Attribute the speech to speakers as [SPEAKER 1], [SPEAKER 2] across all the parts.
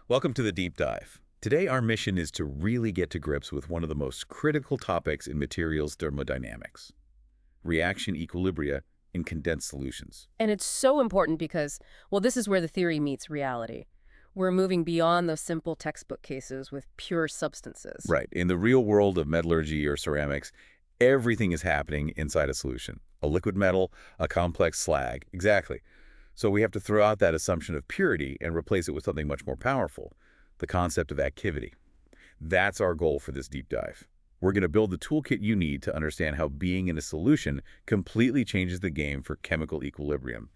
[SPEAKER 1] Welcome to the Deep Dive. Today, our mission is to really get to grips with one of the most critical topics in materials thermodynamics, reaction equilibria in condensed solutions.
[SPEAKER 2] And it's so important because, well, this is where the theory meets reality. We're moving beyond those simple textbook cases with pure substances.
[SPEAKER 1] Right. In the real world of metallurgy or ceramics, everything is happening inside a solution. A liquid metal, a complex slag. Exactly. So we have to throw out that assumption of purity and replace it with something much more powerful, the concept of activity. That's our goal for this deep dive. We're going to build the toolkit you need to understand how being in a solution completely changes the game for chemical equilibrium.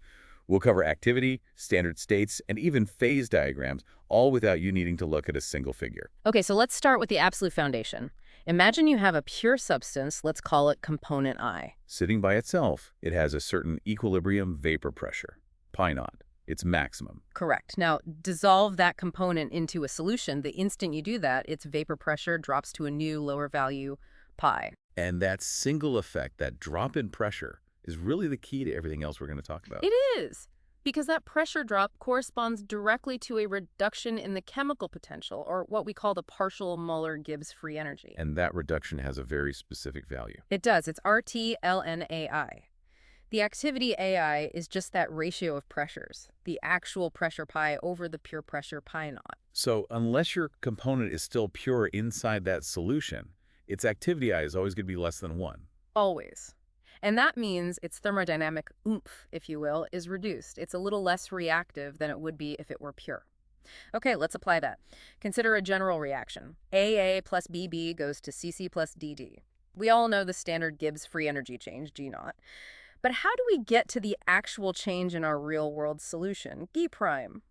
[SPEAKER 1] We'll cover activity, standard states, and even phase diagrams, all without you needing to look at a single figure.
[SPEAKER 2] Okay, so let's start with the absolute foundation. Imagine you have a pure substance, let's call it component I.
[SPEAKER 1] Sitting by itself, it has a certain equilibrium vapor pressure, pi naught, its maximum.
[SPEAKER 2] Correct. Now, dissolve that component into a solution. The instant you do that, its vapor pressure drops to a new lower value, pi.
[SPEAKER 1] And that single effect, that drop in pressure, is really the key to everything else we're going to talk about.
[SPEAKER 2] It is, because that pressure drop corresponds directly to a reduction in the chemical potential, or what we call the partial molar Gibbs free energy.
[SPEAKER 1] And that reduction has a very specific value.
[SPEAKER 2] It does. It's RT-ln-AI. The activity AI is just that ratio of pressures, the actual pressure pi over the pure pressure pi naught.
[SPEAKER 1] So unless your component is still pure inside that solution, its activity I is always going to be less than 1.
[SPEAKER 2] Always. And that means its thermodynamic oomph, if you will, is reduced. It's a little less reactive than it would be if it were pure. Okay, let's apply that. Consider a general reaction. AA plus BB goes to CC plus DD. We all know the standard Gibbs free energy change, G naught. But how do we get to the actual change in our real-world solution, G prime?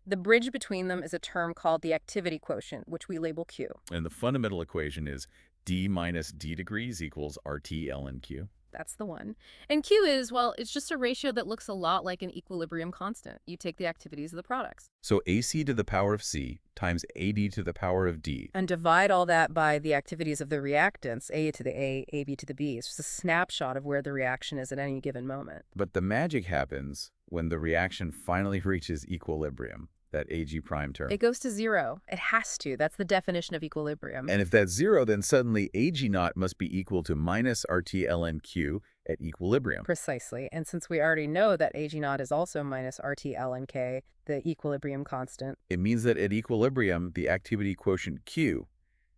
[SPEAKER 2] The bridge between them is a term called the activity quotient, which we label Q.
[SPEAKER 1] And the fundamental equation is D minus D degrees equals RT ln Q.
[SPEAKER 2] That's the one. And Q is, well, it's just a ratio that looks a lot like an equilibrium constant. You take the activities of the products.
[SPEAKER 1] So AC to the power of C times AD to the power of D.
[SPEAKER 2] And divide all that by the activities of the reactants, A to the A, AB to the B. It's just a snapshot of where the reaction is at any given moment.
[SPEAKER 1] But the magic happens when the reaction finally reaches equilibrium, that AG prime term.
[SPEAKER 2] It goes to 0. It has to. That's the definition of equilibrium.
[SPEAKER 1] And if that's 0, then suddenly AG naught must be equal to minus RT ln Q at equilibrium.
[SPEAKER 2] Precisely. And since we already know that AG naught is also minus RT ln K, the equilibrium constant,
[SPEAKER 1] it means that at equilibrium, the activity quotient Q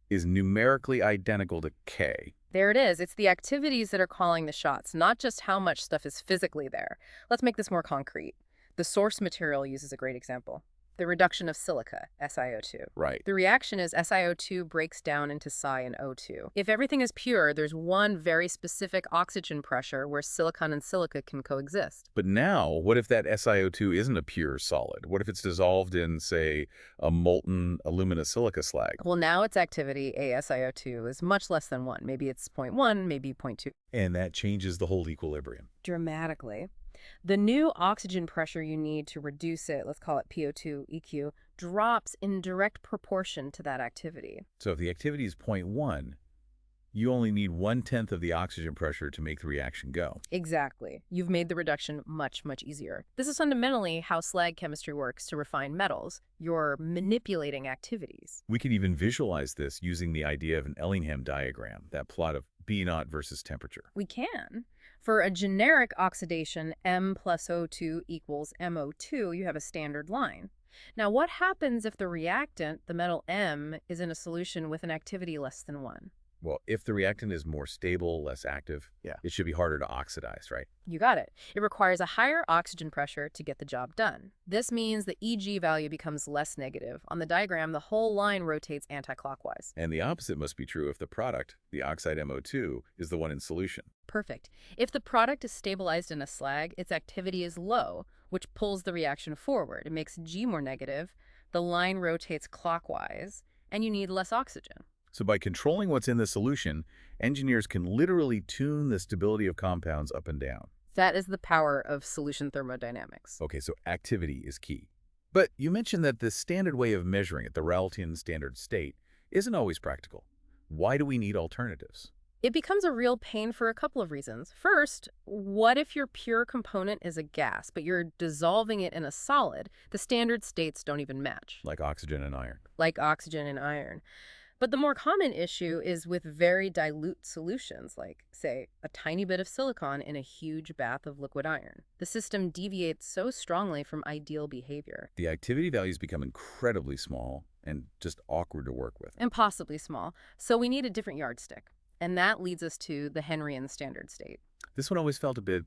[SPEAKER 1] is numerically identical to K.
[SPEAKER 2] There it is. It's the activities that are calling the shots, not just how much stuff is physically there. Let's make this more concrete. The source material uses a great example. The reduction of silica, SiO2.
[SPEAKER 1] Right.
[SPEAKER 2] The reaction is SiO2 breaks down into Si and O2. If everything is pure, there's one very specific oxygen pressure where silicon and silica can coexist.
[SPEAKER 1] But now, what if that SiO2 isn't a pure solid? What if it's dissolved in, say, a molten alumina-silica slag?
[SPEAKER 2] Well, now its activity, ASiO2, is much less than 1. Maybe it's 0.1, maybe 0.2.
[SPEAKER 1] And that changes the whole equilibrium.
[SPEAKER 2] Dramatically. The new oxygen pressure you need to reduce it, let's call it PO2 EQ, drops in direct proportion to that activity.
[SPEAKER 1] So if the activity is 0.1, you only need 1/10 of the oxygen pressure to make the reaction go.
[SPEAKER 2] Exactly. You've made the reduction much, much easier. This is fundamentally how slag chemistry works to refine metals. You're manipulating activities.
[SPEAKER 1] We can even visualize this using the idea of an Ellingham diagram, that plot of B naught versus temperature.
[SPEAKER 2] We can. For a generic oxidation, M plus O2 equals MO2, you have a standard line. Now, what happens if the reactant, the metal M, is in a solution with an activity less than 1?
[SPEAKER 1] Well, if the reactant is more stable, less active, it should be harder to oxidize, right?
[SPEAKER 2] You got it. It requires a higher oxygen pressure to get the job done. This means the EG value becomes less negative. On the diagram, the whole line rotates anti-clockwise.
[SPEAKER 1] And the opposite must be true if the product, the oxide MO2, is the one in solution.
[SPEAKER 2] Perfect. If the product is stabilized in a slag, its activity is low, which pulls the reaction forward. It makes G more negative, the line rotates clockwise, and you need less oxygen.
[SPEAKER 1] So by controlling what's in the solution, engineers can literally tune the stability of compounds up and down.
[SPEAKER 2] That is the power of solution thermodynamics.
[SPEAKER 1] Okay, so activity is key. But you mentioned that the standard way of measuring it, the Raoultian standard state, isn't always practical. Why do we need alternatives?
[SPEAKER 2] It becomes a real pain for a couple of reasons. First, what if your pure component is a gas, but you're dissolving it in a solid? The standard states don't even match,
[SPEAKER 1] Like oxygen and iron.
[SPEAKER 2] like oxygen and iron. But the more common issue is with very dilute solutions, like, say, a tiny bit of silicon in a huge bath of liquid iron. The system deviates so strongly from ideal behavior.
[SPEAKER 1] The activity values become incredibly small and just awkward to work with.
[SPEAKER 2] And possibly small. So we need a different yardstick. And that leads us to the Henrian standard state.
[SPEAKER 1] This one always felt a bit,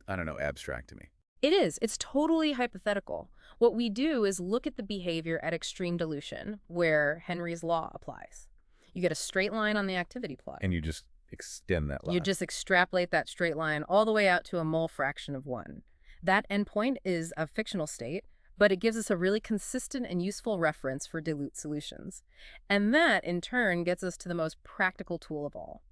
[SPEAKER 1] I don't know, abstract to me.
[SPEAKER 2] It is. It's totally hypothetical. What we do is look at the behavior at extreme dilution, where Henry's law applies. You get a straight line on the activity plot.
[SPEAKER 1] And you just extend that line.
[SPEAKER 2] You just extrapolate that straight line all the way out to a mole fraction of 1. That endpoint is a fictional state, but it gives us a really consistent and useful reference for dilute solutions. And that, in turn, gets us to the most practical tool of all.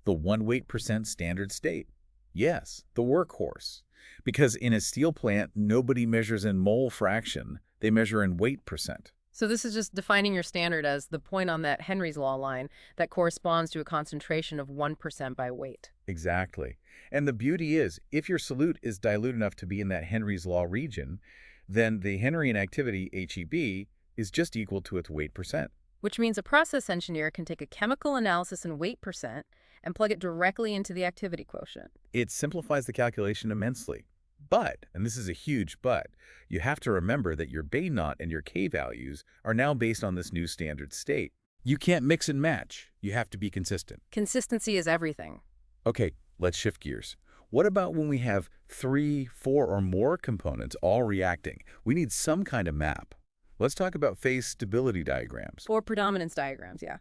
[SPEAKER 1] The 1 weight% standard state. Yes, the workhorse. Because in a steel plant, nobody measures in mole fraction. They measure in weight%.
[SPEAKER 2] So this is just defining your standard as the point on that Henry's law line that corresponds to a concentration of 1% by weight.
[SPEAKER 1] Exactly. And the beauty is, if your solute is dilute enough to be in that Henry's law region, then the Henrian activity, HEB, is just equal to its weight%.
[SPEAKER 2] Which means a process engineer can take a chemical analysis in weight% and plug it directly into the activity quotient.
[SPEAKER 1] It simplifies the calculation immensely. But, and this is a huge but, you have to remember that your Bay knot and your K values are now based on this new standard state. You can't mix and match. You have to be consistent.
[SPEAKER 2] Consistency is everything.
[SPEAKER 1] Okay, let's shift gears. What about when we have 3, 4, or more components all reacting? We need some kind of map. Let's talk about phase stability diagrams.
[SPEAKER 2] Or predominance diagrams, yeah.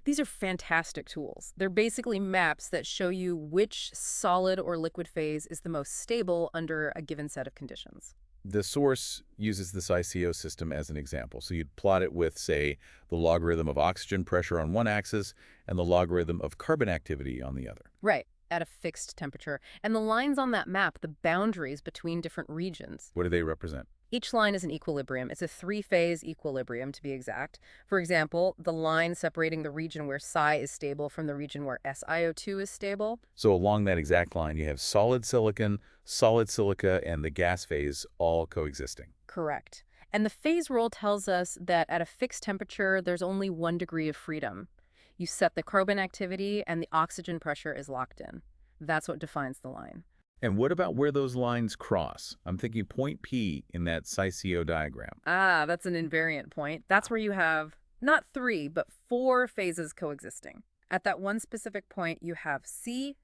[SPEAKER 2] These are fantastic tools. They're basically maps that show you which solid or liquid phase is the most stable under a given set of conditions.
[SPEAKER 1] The source uses this ICO system as an example. So you'd plot it with, say, the logarithm of oxygen pressure on one axis and the logarithm of carbon activity on the other.
[SPEAKER 2] Right, at a fixed temperature. And the lines on that map, the boundaries between different regions.
[SPEAKER 1] What do they represent?
[SPEAKER 2] Each line is an equilibrium. It's a 3-phase equilibrium, to be exact. For example, the line separating the region where psi is stable from the region where SiO2 is stable.
[SPEAKER 1] So along that exact line, you have solid silicon, solid silica, and the gas phase all coexisting.
[SPEAKER 2] Correct. And the phase rule tells us that at a fixed temperature, there's only 1 degree of freedom. You set the carbon activity, and the oxygen pressure is locked in. That's what defines the line.
[SPEAKER 1] And what about where those lines cross? I'm thinking point P in that SICO diagram.
[SPEAKER 2] Ah, that's an invariant point. That's where you have not 3, but 4 phases coexisting. At that one specific point, you have C,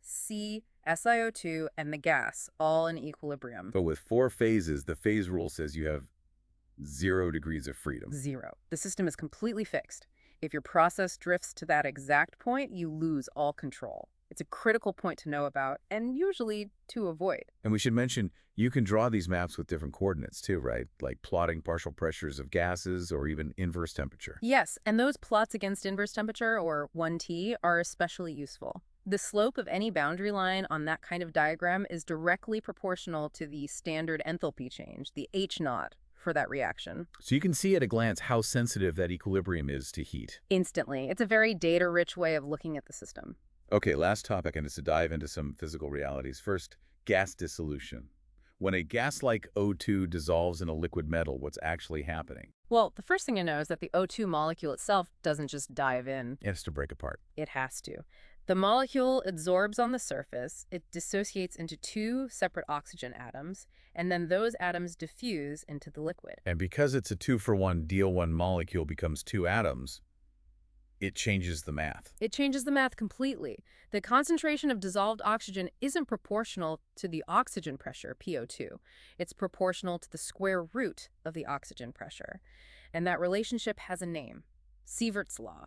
[SPEAKER 2] SiO2, and the gas, all in equilibrium.
[SPEAKER 1] But with 4 phases, the phase rule says you have 0 degrees of freedom.
[SPEAKER 2] 0. The system is completely fixed. If your process drifts to that exact point, you lose all control. It's a critical point to know about, and usually to avoid.
[SPEAKER 1] And we should mention, you can draw these maps with different coordinates too, right? Like plotting partial pressures of gases or even inverse temperature.
[SPEAKER 2] Yes, and those plots against inverse temperature, or 1T, are especially useful. The slope of any boundary line on that kind of diagram is directly proportional to the standard enthalpy change, the H naught, for that reaction.
[SPEAKER 1] So you can see at a glance how sensitive that equilibrium is to heat.
[SPEAKER 2] Instantly. It's a very data-rich way of looking at the system.
[SPEAKER 1] Okay, last topic, and it's to dive into some physical realities. First, gas dissolution. When a gas like O2 dissolves in a liquid metal, what's actually happening?
[SPEAKER 2] Well, the first thing to know is that the O2 molecule itself doesn't just dive in.
[SPEAKER 1] It has to break apart.
[SPEAKER 2] It has to. The molecule adsorbs on the surface, it dissociates into 2 separate oxygen atoms, and then those atoms diffuse into the liquid.
[SPEAKER 1] And because it's a 2-for-1 deal, one molecule becomes 2 atoms, it changes the math.
[SPEAKER 2] It changes the math completely. The concentration of dissolved oxygen isn't proportional to the oxygen pressure, PO2. It's proportional to the square root of the oxygen pressure. And that relationship has a name, Sievert's law.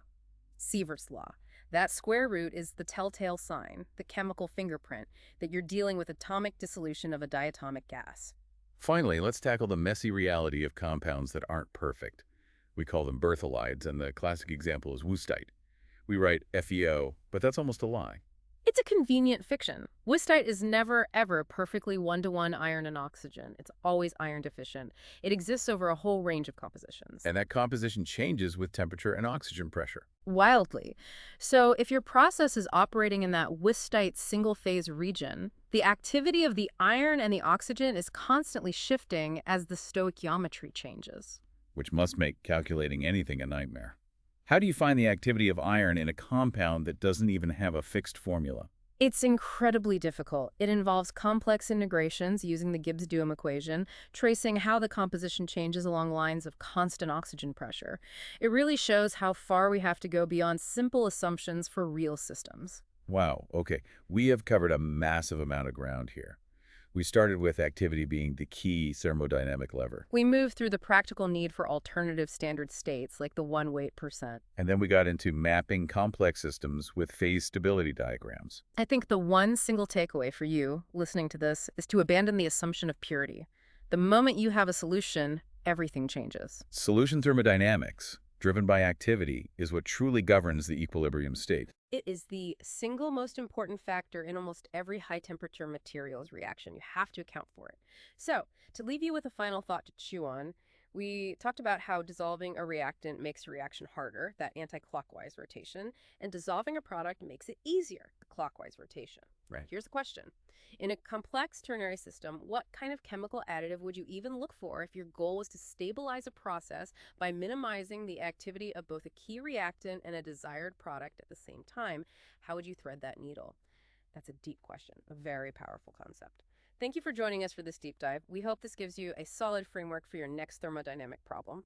[SPEAKER 2] Sievert's law. That square root is the telltale sign, the chemical fingerprint, that you're dealing with atomic dissolution of a diatomic gas.
[SPEAKER 1] Finally, let's tackle the messy reality of compounds that aren't perfect. We call them Berthollides, and the classic example is wustite. We write FeO, but that's almost a lie.
[SPEAKER 2] It's a convenient fiction. Wustite is never, ever perfectly one-to-one iron and oxygen. It's always iron deficient. It exists over a whole range of compositions.
[SPEAKER 1] And that composition changes with temperature and oxygen pressure.
[SPEAKER 2] Wildly. So if your process is operating in that wustite single-phase region, the activity of the iron and the oxygen is constantly shifting as the stoichiometry changes.
[SPEAKER 1] Which must make calculating anything a nightmare. How do you find the activity of iron in a compound that doesn't even have a fixed formula?
[SPEAKER 2] It's incredibly difficult. It involves complex integrations using the Gibbs-Duhem equation, tracing how the composition changes along lines of constant oxygen pressure. It really shows how far we have to go beyond simple assumptions for real systems.
[SPEAKER 1] Wow, okay. We have covered a massive amount of ground here. We started with activity being the key thermodynamic lever.
[SPEAKER 2] We move through the practical need for alternative standard states like the one-weight percent.
[SPEAKER 1] And then we got into mapping complex systems with phase stability diagrams.
[SPEAKER 2] I think the one single takeaway for you listening to this is to abandon the assumption of purity. The moment you have a solution, everything changes.
[SPEAKER 1] Solution thermodynamics, driven by activity, is what truly governs the equilibrium state.
[SPEAKER 2] It is the single most important factor in almost every high-temperature materials reaction. You have to account for it. So, to leave you with a final thought to chew on, we talked about how dissolving a reactant makes a reaction harder, that anti-clockwise rotation, and dissolving a product makes it easier, the clockwise rotation.
[SPEAKER 1] Right.
[SPEAKER 2] Here's the question. In a complex ternary system, what kind of chemical additive would you even look for if your goal was to stabilize a process by minimizing the activity of both a key reactant and a desired product at the same time? How would you thread that needle? That's a deep question, a very powerful concept. Thank you for joining us for this deep dive. We hope this gives you a solid framework for your next thermodynamic problem.